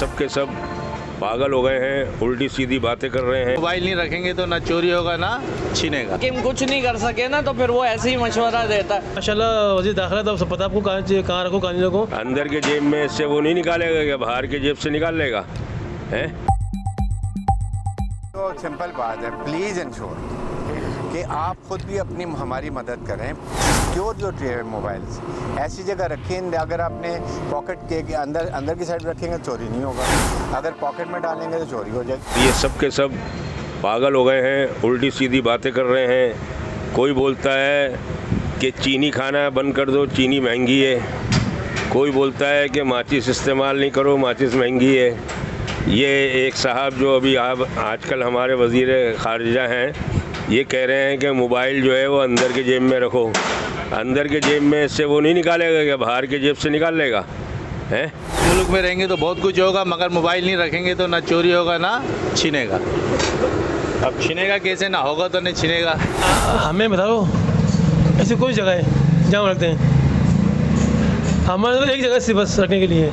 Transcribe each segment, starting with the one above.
सब के सब पागल हो गए हैं, उल्टी सीधी बातें कर रहे हैं। मोबाइल नहीं रखेंगे तो ना चोरी होगा ना छीनेगा। कि कुछ नहीं कर सके ना तो फिर वो ऐसे ही मशवरा देता है। माशाल्लाह वज़ीर दाखिला तो सब पता आपको कहाँ रखो कहाँ नहीं रखो। अंदर के जेब में से वो नहीं निकालेगा क्या, बाहर के जेब से निकाल लेगा है? तो सिंपल बात है, प्लीज़ इंश्योर कि आप खुद भी अपनी हमारी मदद करें। सिक्योर जो मोबाइल्स ऐसी जगह रखें, अगर आपने पॉकेट के अंदर की साइड रखेंगे चोरी नहीं होगा, अगर पॉकेट में डालेंगे तो चोरी हो जाएगी। ये सब के सब पागल हो गए हैं, उल्टी सीधी बातें कर रहे हैं। कोई बोलता है कि चीनी खाना बंद कर दो, चीनी महंगी है। कोई बोलता है कि माचिस इस्तेमाल नहीं करो, माचिस महंगी है। ये एक साहब जो अभी आजकल हमारे वज़ीर ख़ारिजा हैं, ये कह रहे हैं कि मोबाइल जो है वो अंदर के जेब में रखो। अंदर के जेब में से वो नहीं निकालेगा क्या, बाहर के जेब से निकाल लेगा है? मुल्क में रहेंगे तो बहुत कुछ होगा, मगर मोबाइल नहीं रखेंगे तो ना चोरी होगा ना छीनेगा। अब छीनेगा कैसे, ना होगा तो नहीं छीनेगा। हमें बताओ ऐसी कोई जगह है जहाँ रखते हैं? हमारे तो एक जगह से बस रखने के लिए,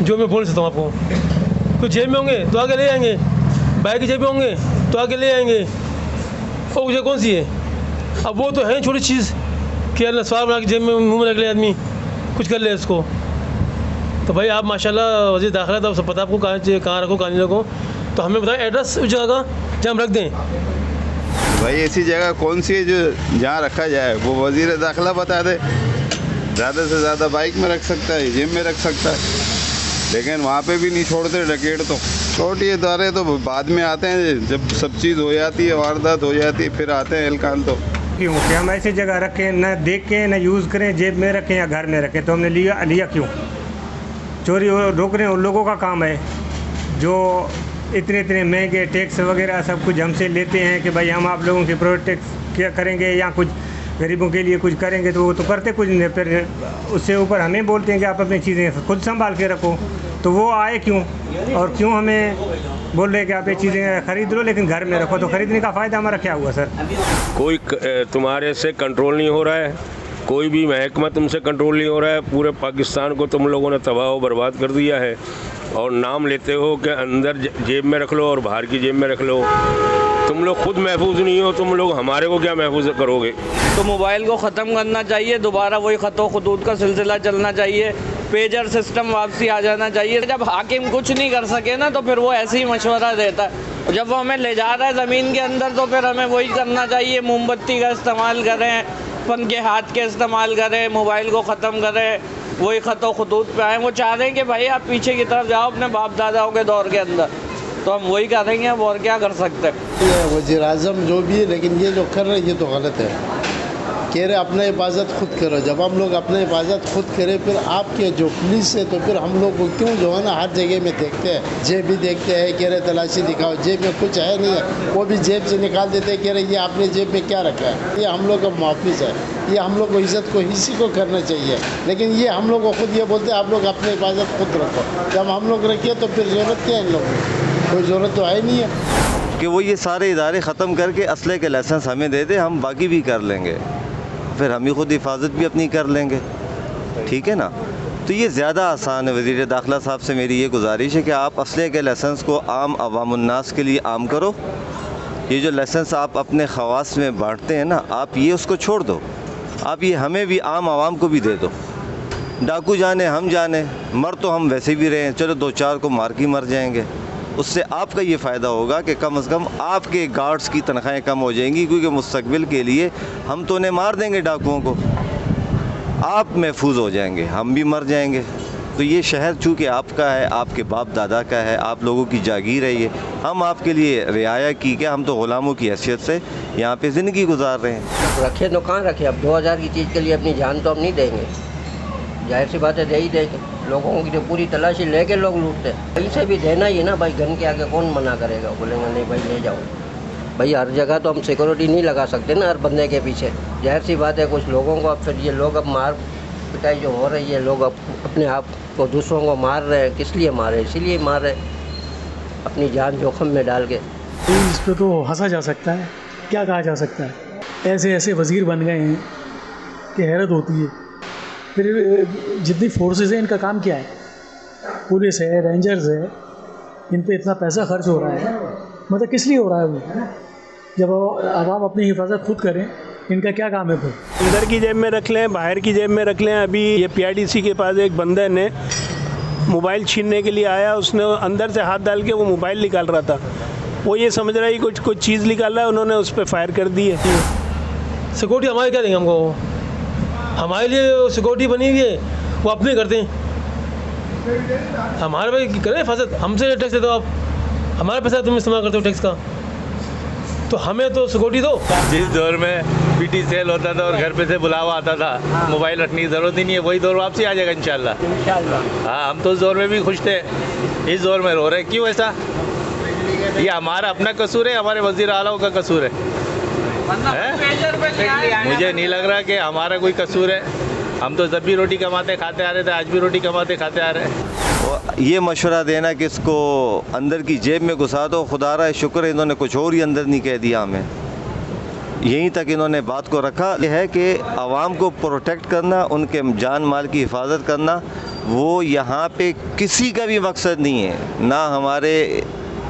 जो मैं बोल सकता हूँ आपको। कुछ जेब में होंगे तो आगे ले आएंगे, बाइक की जेब में होंगे तो आगे ले आएंगे। और जगह कौन सी है? अब वो तो है छोटी चीज़ कि अल्लाह स्वार बना के जेब में मुँह में रख ले आदमी, कुछ कर ले इसको। तो भाई आप माशाल्लाह वज़ीर दाखिला तो सब पता आपको कहाँ रखो कहाँ नहीं रखो। तो हमें बताएं एड्रेस उस जगह का जहाँ हम रख दें। भाई ऐसी जगह कौन सी है जो जहाँ रखा जाए, वो वज़ीर दाखिला बता दे। ज़्यादा से ज़्यादा बाइक में रख सकता है, जेब में रख सकता है, लेकिन वहाँ पे भी नहीं छोड़ते डकैत। तो छोटी इदारे तो बाद में आते हैं, जब सब चीज़ हो जाती है, वारदात हो जाती है, फिर आते हैं एहलकान। तो क्यों कि हम ऐसी जगह रखें, न देख के न यूज़ करें, जेब में रखें या घर में रखें, तो हमने लिया क्यों? चोरी रोक रहे हैं उन लोगों का काम है जो इतने महंगे टैक्स वगैरह सब कुछ हमसे लेते हैं कि भाई हम आप लोगों की प्रोटेक्ट क्या करेंगे या कुछ गरीबों के लिए कुछ करेंगे, तो वो तो करते कुछ नहीं। फिर उससे ऊपर हमें बोलते हैं कि आप अपनी चीज़ें खुद संभाल के रखो। तो वो आए क्यों और क्यों हमें बोल रहे हैं कि आप ये चीज़ें ख़रीद लो लेकिन घर में रखो? तो ख़रीदने का फ़ायदा हमारा क्या हुआ सर? कोई तुम्हारे से कंट्रोल नहीं हो रहा है, कोई भी महकमा तुमसे कंट्रोल नहीं हो रहा है। पूरे पाकिस्तान को तुम लोगों ने तबाह व बर्बाद कर दिया है, और नाम लेते हो कि अंदर जेब में रख लो और बाहर की जेब में रख लो। तुम लोग खुद महफूज नहीं हो, तुम लोग हमारे को क्या महफूज करोगे? तो मोबाइल को ख़त्म करना चाहिए, दोबारा वही ख़तो खुदूद का सिलसिला चलना चाहिए, पेजर सिस्टम वापसी आ जाना चाहिए। जब हाकिम कुछ नहीं कर सके ना तो फिर वो ऐसे ही मशवरा देता है। जब वो हमें ले जा रहा है ज़मीन के अंदर तो फिर हमें वही करना चाहिए, मोमबत्ती का इस्तेमाल करें, पन के हाथ के इस्तेमाल करें, मोबाइल को ख़त्म करें, वही ख़तो खुदूद पे आएँ। वो चाह रहे हैं कि भाई आप पीछे की तरफ जाओ अपने बाप दादाओं के दौर के अंदर, तो हम वही करेंगे, अब और क्या कर सकते हैं। ये वज़ीर आज़म जो भी है, लेकिन ये जो कर रहे हैं ये तो गलत है। कह रहे अपना हिफाजत खुद करो। जब हम लोग अपना हिफाजत खुद करें, फिर आपके जो पुलिस है तो फिर हम लोग को क्यों जो है ना हर जगह में देखते हैं, जेब भी देखते हैं, कह रहे तलाशी दिखाओ, जेब में कुछ है नहीं है, वो भी जेब से निकाल देते हैं, कह रहे ये आपने जेब में क्या रखा है। ये हम लोग का मुआफ़िज़ है, ये हम लोग को इज़्ज़त को इसी को करना चाहिए। लेकिन ये हम लोग को खुद ये बोलते हैं आप लोग अपनी हिफाजत खुद रखो। जब हम लोग रखिए तो फिर ज़रूरत क्या है इन लोगों को? कोई ज़रूरत तो है नहीं है कि वो ये सारे इदारे ख़त्म करके असले के लाइसेंस हमें दे दे, हम बाकी भी कर लेंगे, फिर हम ही खुद हिफाजत भी अपनी कर लेंगे। ठीक है ना? तो ये ज़्यादा आसान है। वज़ीर दाखिला साहब से मेरी ये गुजारिश है कि आप असले के लाइसेंस को आम अवामुन्नास के लिए आम करो। ये जो लाइसेंस आप अपने ख़वास में बांटते हैं ना, आप ये उसको छोड़ दो, आप ये हमें भी आम आवाम को भी दे दो। डाकू जाने हम जाने, मर तो हम वैसे भी रहे हैं, चलो दो चार को मार के मर जाएंगे। उससे आपका ये फ़ायदा होगा कि कम से कम आपके गार्ड्स की तनख्वाहें कम हो जाएंगी, क्योंकि मुस्तकबिल के लिए हम तो उन्हें मार देंगे डाकुओं को, आप महफूज हो जाएंगे, हम भी मर जाएंगे। तो ये शहर चूँकि आपका है, आपके बाप दादा का है, आप लोगों की जागीर है ये, हम आपके लिए रियाया की क्या, हम तो ग़ुलामों की हैसियत से यहाँ पे ज़िंदगी गुजार रहे हैं। रखे तो कहाँ रखे? अब 2000 की चीज़ के लिए अपनी जान तो हम नहीं देंगे, जाहिर सी बात है दे ही देंगे। लोगों की तो पूरी तलाशी लेके लोग लूटते हैं, कहीं से भी देना ही है ना भाई। गन के आगे कौन मना करेगा? बोलेंगे नहीं भाई ले जाओ। भाई हर जगह तो हम सिक्योरिटी नहीं लगा सकते ना हर बंदे के पीछे, जाहिर सी बात है। कुछ लोगों को अब फिर ये लोग अब मार पिटाई जो हो रही है, लोग अब अपने आप को दूसरों को मार रहे हैं। किस लिए मार रहे हैं? इसीलिए मार रहे हैं, अपनी जान जोखिम में डाल के। इस पर तो हंसा जा सकता है, क्या कहा जा सकता है। ऐसे ऐसे वज़ीर बन गए हैं कि हैरत होती है। फिर जितनी फोर्सेस हैं इनका काम क्या है? पुलिस है, रेंजर्स है, इन पे इतना पैसा खर्च हो रहा है, मतलब किस लिए हो रहा है वो? जब आवाम अपनी हिफाजत खुद करें, इनका क्या काम है फिर? अंदर की जेब में रख लें, बाहर की जेब में रख लें। अभी ये PRDC के पास एक बंदे ने मोबाइल छीनने के लिए आया, उसने अंदर से हाथ डाल के वो मोबाइल निकाल रहा था, वो ये समझ रहा है कुछ चीज़ निकाल रहा है, उन्होंने उस पर फायर कर दी है। सिक्योरिटी हमारे क्या देंगे हमको? हमारे लिए सिक्योरिटी बनी हुई है, वो अपने करते हैं। हमारे भाई करें हिफाजत, हमसे टैक्स दे दो आप, हमारा पैसा तुम इस्तेमाल करते हो टैक्स का, तो हमें तो सिक्योरिटी दो। जिस दौर में PT सेल होता था और घर पे से बुलावा आता था, मोबाइल रखने की ज़रूरत ही नहीं है, वही दौर वापसी आ जाएगा इंशाल्लाह। हाँ, हम तो उस दौर में भी खुश थे, इस दौर में रो रहे। क्यों ऐसा? ये हमारा अपना कसूर है, हमारे वज़ीर आला का कसूर है? मुझे नहीं लग रहा कि हमारा कोई कसूर है। हम तो जब भी रोटी कमाते खाते आ रहे थे, आज भी रोटी कमाते खाते आ रहे हैं। ये मशवरा देना कि इसको अंदर की जेब में घुसा दो, खुदारा शुक्र है इन्होंने कुछ और ही अंदर नहीं कह दिया हमें, यहीं तक इन्होंने बात को रखा। यह है कि आवाम को प्रोटेक्ट करना, उनके जान माल की हिफाजत करना, वो यहाँ पे किसी का भी मकसद नहीं है। ना हमारे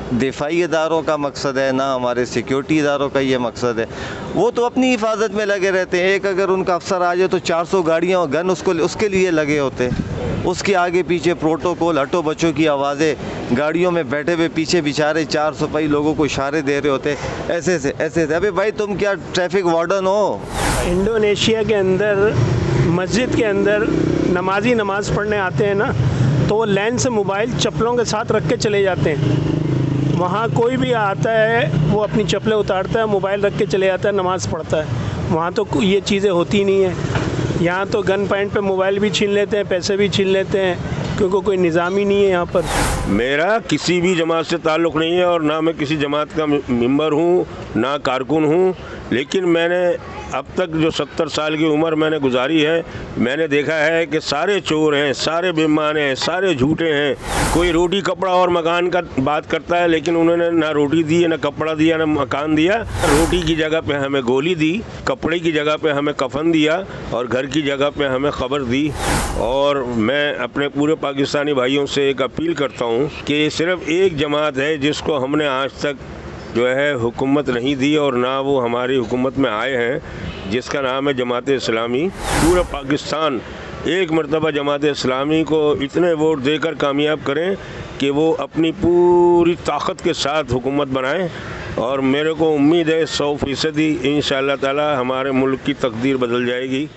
दिफाई इदारों का मकसद है, ना हमारे सिक्योरिटी इदारों का ये मकसद है। वो तो अपनी हिफाजत में लगे रहते हैं। एक अगर उनका अफसर आ जाए तो 400 गाड़ियाँ और गन उसके लिए लगे होते हैं। उसके आगे पीछे प्रोटोकॉल, हटो बच्चों की आवाज़ें, गाड़ियों में बैठे हुए पीछे बेचारे 4 सिपाही लोगों को इशारे दे रहे होते, ऐसे से। अबे भाई तुम क्या ट्रैफिक वार्डन हो? इंडोनेशिया के अंदर मस्जिद के अंदर नमाजी नमाज़ पढ़ने आते हैं ना, तो वो लाइन से मोबाइल चप्पलों के साथ रख के चले जाते हैं। वहाँ कोई भी आता है, वो अपनी चप्पलें उतारता है, मोबाइल रख के चले जाता है, नमाज़ पढ़ता है। वहाँ तो ये चीज़ें होती नहीं है। यहाँ तो गन पॉइंट पे मोबाइल भी छीन लेते हैं, पैसे भी छीन लेते हैं, क्योंकि कोई निज़ाम ही नहीं है यहाँ पर। मेरा किसी भी जमात से ताल्लुक़ नहीं है और ना मैं किसी जमात का मेंबर हूँ, ना कारकुन हूँ, लेकिन मैंने अब तक जो 70 साल की उम्र मैंने गुजारी है, मैंने देखा है कि सारे चोर हैं, सारे बेईमान हैं, सारे झूठे हैं। कोई रोटी कपड़ा और मकान का बात करता है, लेकिन उन्होंने ना रोटी दी है, ना कपड़ा दिया, ना मकान दिया। रोटी की जगह पे हमें गोली दी, कपड़े की जगह पे हमें कफन दिया और घर की जगह पे हमें खबर दी। और मैं अपने पूरे पाकिस्तानी भाइयों से एक अपील करता हूँ कि सिर्फ एक जमात है जिसको हमने आज तक जो है हुकूमत नहीं दी और ना वो हमारी हुकूमत में आए हैं, जिसका नाम है जमात इस्लामी। पूरा पाकिस्तान एक मरतबा जमात इस्लामी को इतने वोट देकर कामयाब करें कि वो अपनी पूरी ताकत के साथ हुकूमत बनाएं। और मेरे को उम्मीद है 100% इंशाअल्लाह ताला हमारे मुल्क की तकदीर बदल जाएगी।